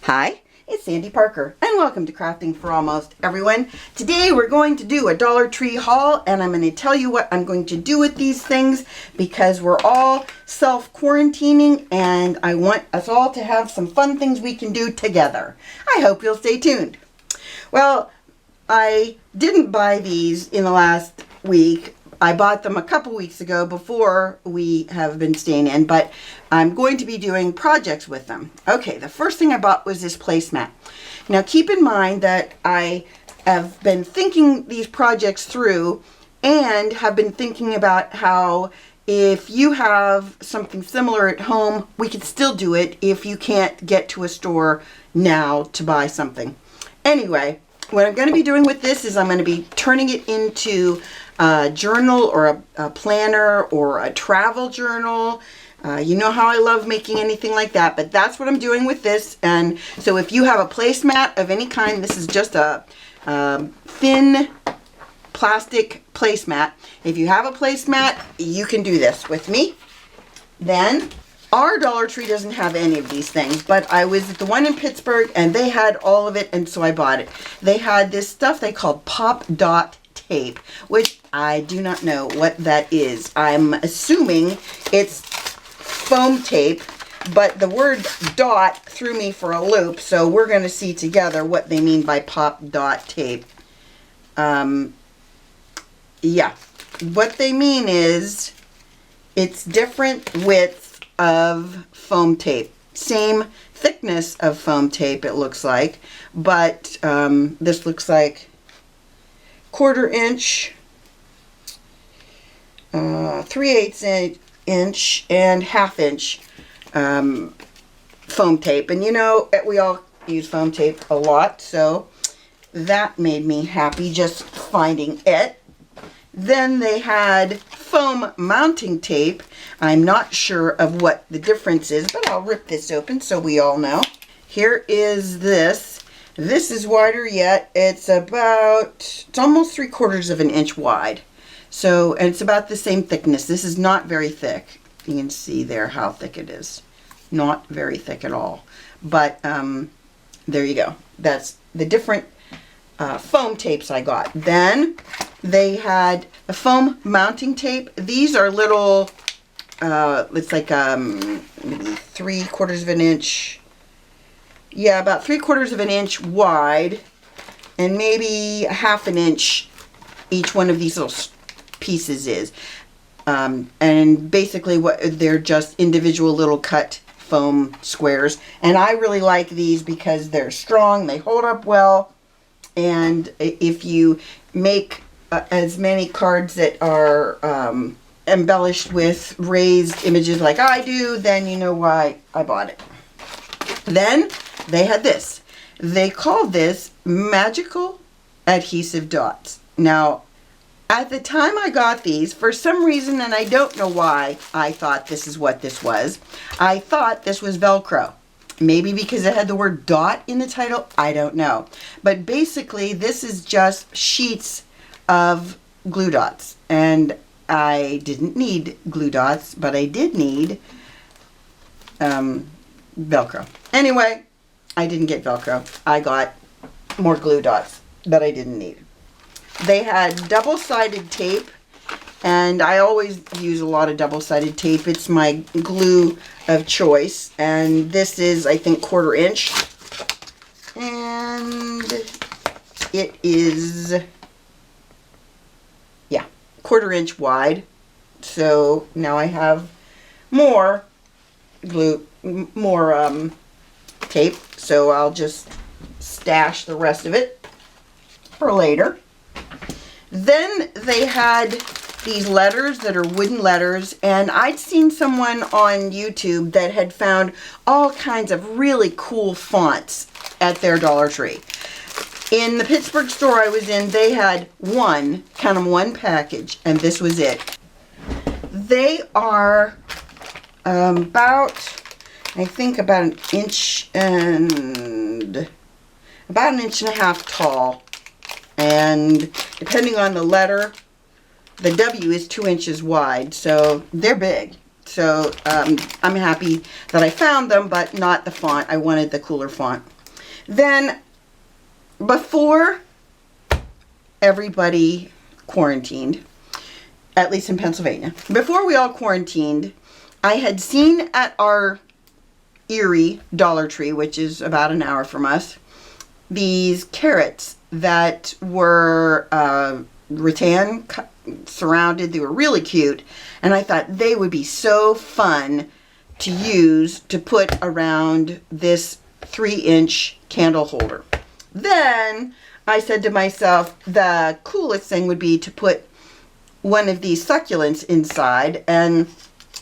Hi, it's Sandy Parker, and welcome to Crafting for Almost Everyone. Today we're going to do a Dollar Tree haul, and I'm going to tell you what I'm going to do with these things because we're all self-quarantining, and I want us all to have some fun things we can do together. I hope you'll stay tuned. Well, I didn't buy these in the last week. I bought them a couple weeks ago before we have been staying in, but I'm going to be doing projects with them. Okay, the first thing I bought was this placemat. Now keep in mind that I have been thinking these projects through and have been thinking about how if you have something similar at home, we could still do it if you can't get to a store now to buy something. Anyway, what I'm going to be doing with this is I'm going to be turning it into a journal or a planner or a travel journal. You know how I love making anything like that, but that's what I'm doing with this. And so if you have a placemat of any kind, this is just a thin plastic placemat. If you have a placemat, you can do this with me. Then our Dollar Tree doesn't have any of these things, but I was at the one in Pittsburgh and they had all of it, and so I bought it. They had this stuff they called pop dot tape, which I do not know what that is. I'm assuming it's foam tape, but the word dot threw me for a loop, so we're going to see together what they mean by pop dot tape. Yeah, what they mean is it's different width of foam tape. Same thickness of foam tape, it looks like, but this looks like 1/4 inch, 3/8 inch, and 1/2 inch foam tape. And you know, we all use foam tape a lot, so that made me happy just finding it. Then they had foam mounting tape. I'm not sure of what the difference is, but I'll rip this open so we all know. Here is this. This is wider yet. It's almost 3/4 of an inch wide. So, and it's about the same thickness. This is not very thick. You can see there how thick it is. Not very thick at all. But there you go. That's the different foam tapes I got. Then they had a foam mounting tape. These are little, it's like maybe 3/4 of an inch. Yeah, about 3/4 of an inch wide, and maybe 1/2 an inch each one of these little pieces is. And basically they're just individual little cut foam squares. And I really like these because they're strong, they hold up well, and if you make as many cards that are embellished with raised images like I do, then you know why I bought it. Then they had this. They called this Magical Adhesive Dots. Now, at the time I got these, for some reason, and I don't know why I thought this is what this was, I thought this was Velcro. Maybe because it had the word dot in the title, I don't know. But basically, this is just sheets of glue dots. And I didn't need glue dots, but I did need Velcro. Anyway, I didn't get Velcro. I got more glue dots that I didn't need. They had double-sided tape, and I always use a lot of double-sided tape. It's my glue of choice, and this is, I think, 1/4 inch. And it is, yeah, 1/4 inch wide. So now I have more glue, more tape, so I'll just stash the rest of it for later. Then they had these letters that are wooden letters, and I'd seen someone on YouTube that had found all kinds of really cool fonts at their Dollar Tree. In the Pittsburgh store I was in, they had one package, and this was it. They are about, I think, about an inch and about 1.5 inches tall, and depending on the letter, the W is 2 inches wide, so they're big. So I'm happy that I found them, but not the font. I wanted the cooler font. Then, before everybody quarantined, at least in Pennsylvania, before we all quarantined, I had seen at our Erie Dollar Tree, which is about an hour from us, these carrots that were rattan surrounded. They were really cute, and I thought they would be so fun to use to put around this 3-inch candle holder. Then I said to myself, the coolest thing would be to put one of these succulents inside, and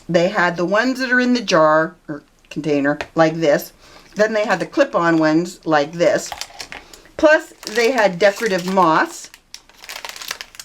they had the ones that are in the jar or container like this. Then they had the clip-on ones like this. Plus they had decorative moss.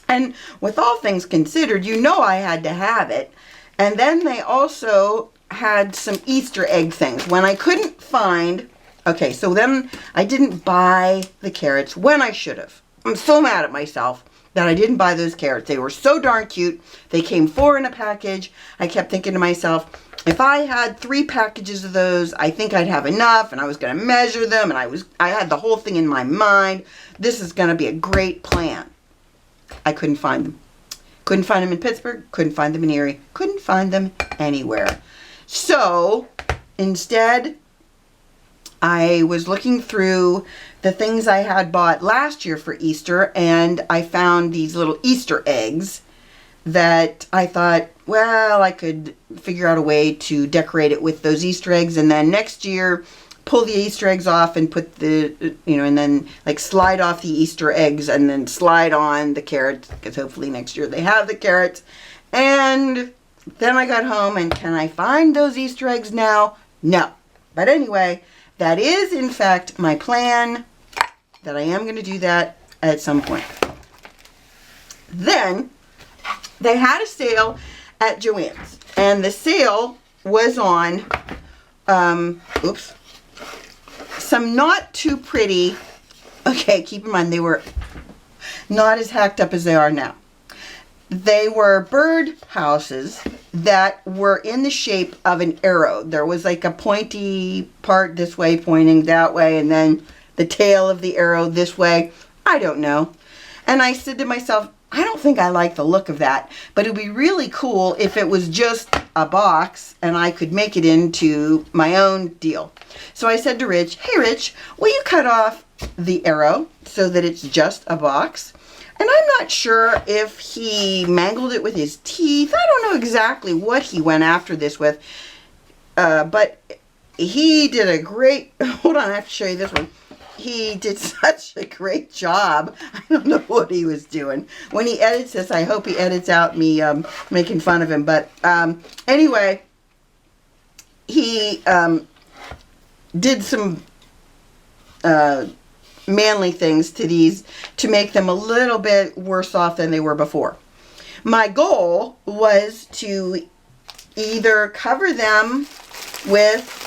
And with all things considered, you know I had to have it. And then they also had some Easter egg things. When I couldn't find... Okay, so then I didn't buy the carrots when I should have. I'm so mad at myself that I didn't buy those carrots. They were so darn cute. They came 4 in a package. I kept thinking to myself, if I had 3 packages of those, I think I'd have enough, and I was going to measure them, and I had the whole thing in my mind. This is going to be a great plan. I couldn't find them. Couldn't find them in Pittsburgh. Couldn't find them in Erie. Couldn't find them anywhere. So, instead, I was looking through the things I had bought last year for Easter, and I found these little Easter eggs that I thought, well, I could figure out a way to decorate it with those Easter eggs, and then next year pull the Easter eggs off and put the, and then like slide off the Easter eggs and then slide on the carrots, because hopefully next year they have the carrots. And then I got home, and can I find those Easter eggs now? No. But anyway, that is in fact my plan, that I am going to do that at some point. Then they had a sale at Joann's, and the sale was on, some not too pretty, okay, keep in mind they were not as hacked up as they are now. They were bird houses that were in the shape of an arrow. There was like a pointy part this way pointing that way, and then the tail of the arrow this way. I don't know. And I said to myself, I don't think I like the look of that, but it would be really cool if it was just a box and I could make it into my own deal. So I said to Rich, hey Rich, will you cut off the arrow so that it's just a box? And I'm not sure if he mangled it with his teeth. I don't know exactly what he went after this with, but he did a great, hold on, I have to show you this one. He did such a great job. I don't know what he was doing. When he edits this, I hope he edits out me making fun of him. But anyway, he did some manly things to these to make them a little bit worse off than they were before. My goal was to either cover them with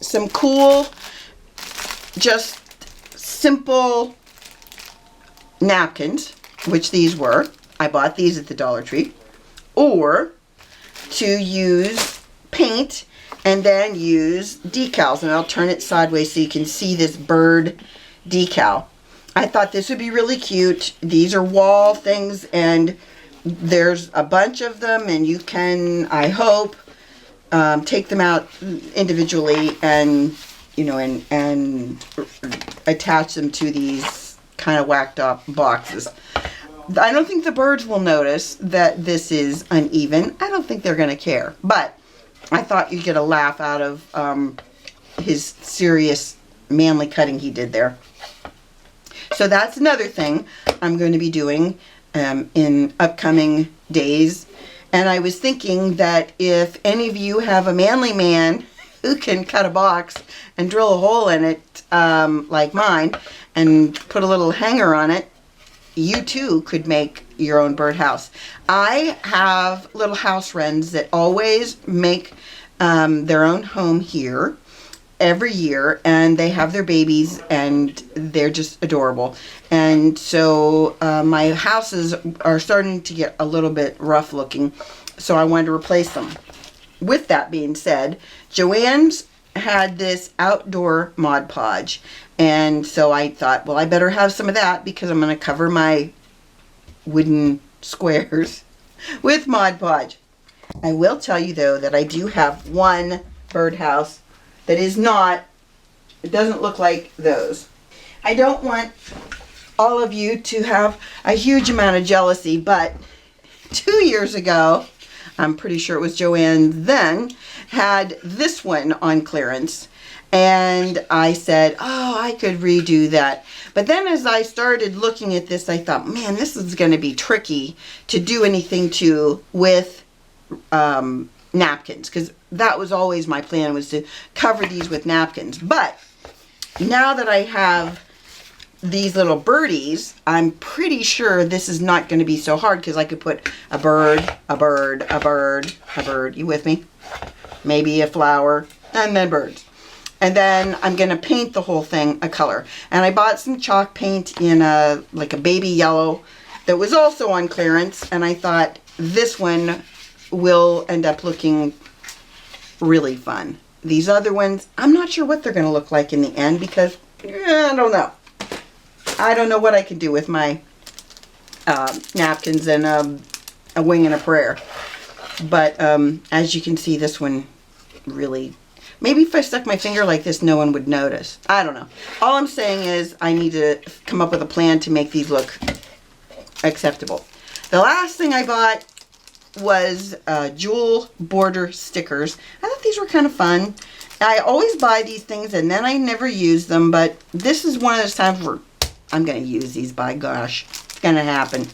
some cool, just simple napkins, which these were. I bought these at the Dollar Tree. Or to use paint and then use decals. And I'll turn it sideways so you can see this bird decal. I thought this would be really cute. These are wall things, and there's a bunch of them, and you can, I hope, take them out individually and, and attach them to these kind of whacked up boxes. I don't think the birds will notice that this is uneven. I don't think they're going to care. But I thought you'd get a laugh out of his serious manly cutting he did there. So that's another thing I'm going to be doing in upcoming days. And I was thinking that if any of you have a manly man who can cut a box and drill a hole in it like mine and put a little hanger on it, you too could make your own birdhouse. I have little house wrens that always make their own home here every year, and they have their babies, and they're just adorable. And so my houses are starting to get a little bit rough looking, so I wanted to replace them. With that being said, Joann's had this outdoor Mod Podge, and so I thought, well, I better have some of that because I'm going to cover my wooden squares with Mod Podge. I will tell you though that I do have one birdhouse that is not, it doesn't look like those. I don't want all of you to have a huge amount of jealousy, but 2 years ago, I'm pretty sure it was Joann then, had this one on clearance. And I said, oh, I could redo that. But then as I started looking at this, I thought, man, this is going to be tricky to do anything to with napkins. Because that was always my plan, was to cover these with napkins. But now that I have these little birdies, I'm pretty sure this is not going to be so hard, because I could put a bird, a bird, a bird, a bird. You with me? Maybe a flower, and then birds. And then I'm going to paint the whole thing a color. And I bought some chalk paint in like a baby yellow that was also on clearance. And I thought this one will end up looking really fun. These other ones, I'm not sure what they're going to look like in the end, because I don't know. I don't know what I can do with my napkins and a wing and a prayer. But as you can see, this one really, maybe if I stuck my finger like this, no one would notice. I don't know. All I'm saying is I need to come up with a plan to make these look acceptable. The last thing I bought was jewel border stickers. I thought these were kind of fun. I always buy these things and then I never use them, but this is one of those times where I'm going to use these, by gosh. It's going to happen.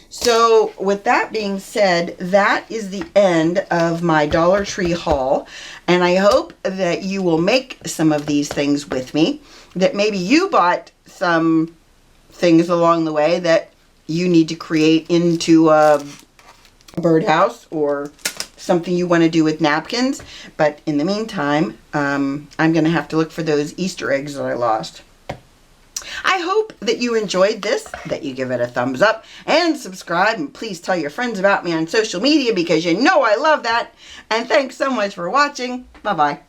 So with that being said, that is the end of my Dollar Tree haul. And I hope that you will make some of these things with me. That maybe you bought some things along the way that you need to create into a birdhouse or something you want to do with napkins. But in the meantime, I'm going to have to look for those Easter eggs that I lost. I hope that you enjoyed this, that you give it a thumbs up and subscribe, and please tell your friends about me on social media because you know I love that. And thanks so much for watching. Bye-bye.